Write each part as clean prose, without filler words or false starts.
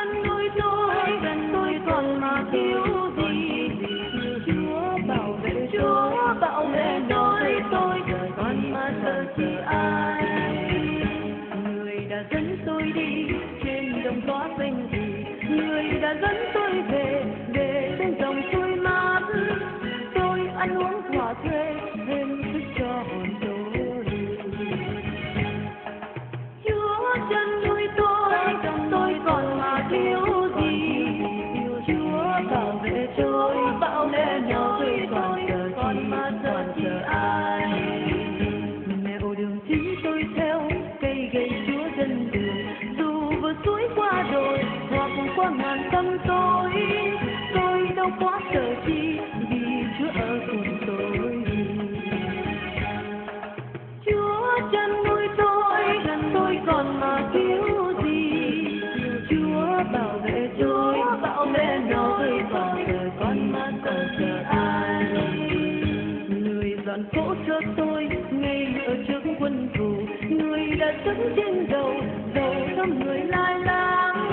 chân nuôi tôi còn mà thiếu gì? Chúa bảo vệ tôi còn mà sợ chi ai? Người đã dẫn tôi đi trên đồng cỏ xanh thì, người đã dẫn tôi về trên dòng suối mát. Tôi ăn uống thỏa thuê thêm thức cho hồn tôi. Chúa chân nuôi tôi còn mà thiếu gì? Chúa bảo vệ tôi nhỏ tôi còn mà sợ ai? Mẹo đường chính tôi theo cây gậy Chúa dân đường, dù vượt suối qua đồi hoặc qua ngàn tâm tôi đâu có sợ chi vì Chúa ở cùng tôi. Chúa chân nuôi tôi còn mà thiếu gì? Chúa bảo vệ nhỏ tôi còn mà sợ ai? Người dọn cỗ cho tôi ngay ở trước quân thù, người đã đứng trên đầu thăm người lai láng.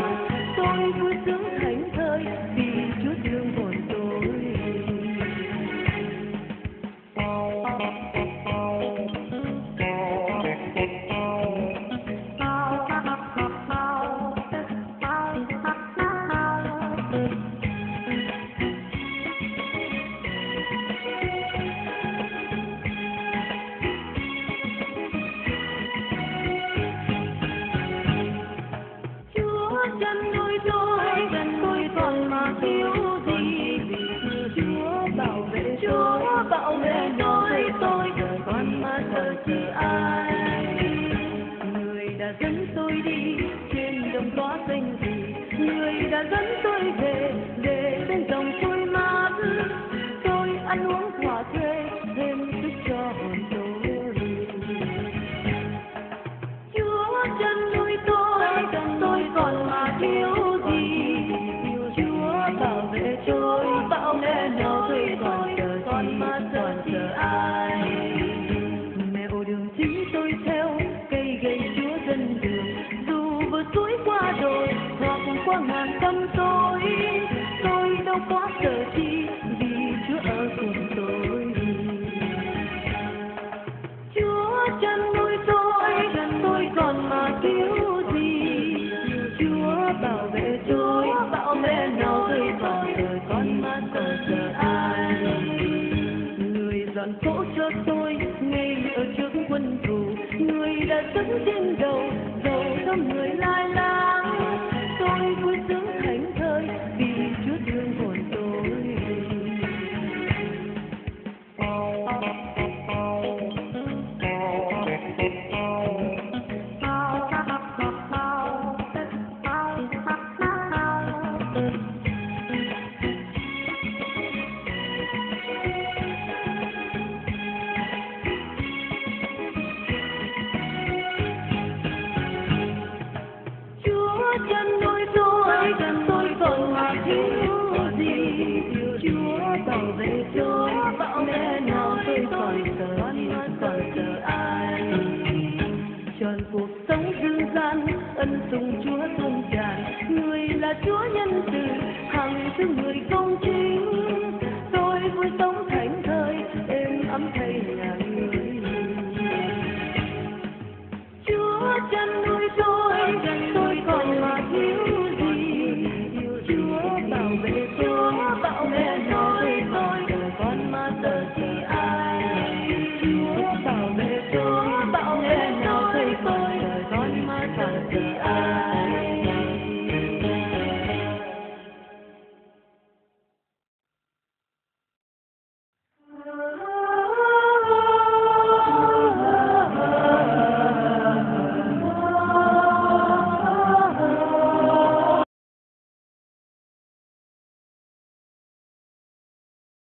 Tôi vui sướng thảnh thơi vì Chúa thương hồn tôi. Chân nuôi tôi còn mà thiếu gì? Chúa bảo vệ nhỏ tôi còn mà sợ chi ai? Người đã dẫn tôi đi trên đồng cỏ xanh thì, người đã dẫn tôi về bên dòng suối mát. Tôi ăn uống thỏa thuê thêm thức cho hồn tôi. Chúa chân nuôi tôi còn mà thiếu gì? Chúa bảo vệ nhỏ tôi còn mà sợ ai? Mẹo đường chính tôi theo cây gậy Chúa dân đường, dù vượt suối qua đồi hoặc qua ngàn tâm tôi đâu có sợ chi vì Chúa ở cùng tôi. Chúa chân nuôi tôi còn mà thiếu gì? Chúa bảo vệ nhỏ tôi còn mà sợ ai? Người dọn cỗ cho tôi ngay ở trước quân thù, người đã đứng trên đầu thăm người lai láng. Tôi vui sướng thảnh thơi vì Chúa thương hồn tôi. Chúa chân nuôi tôi còn mà thiếu gì? Chúa bảo vệ nhỏ tôi còn sợ ai? Tròn cuộc sống dương gian ân sủng Chúa tuôn tràn, người là Chúa nhân từ hằng thương người công chính. Tôi vui sống thảnh thơi êm ấm thay nhà người. Chúa chân nuôi tôi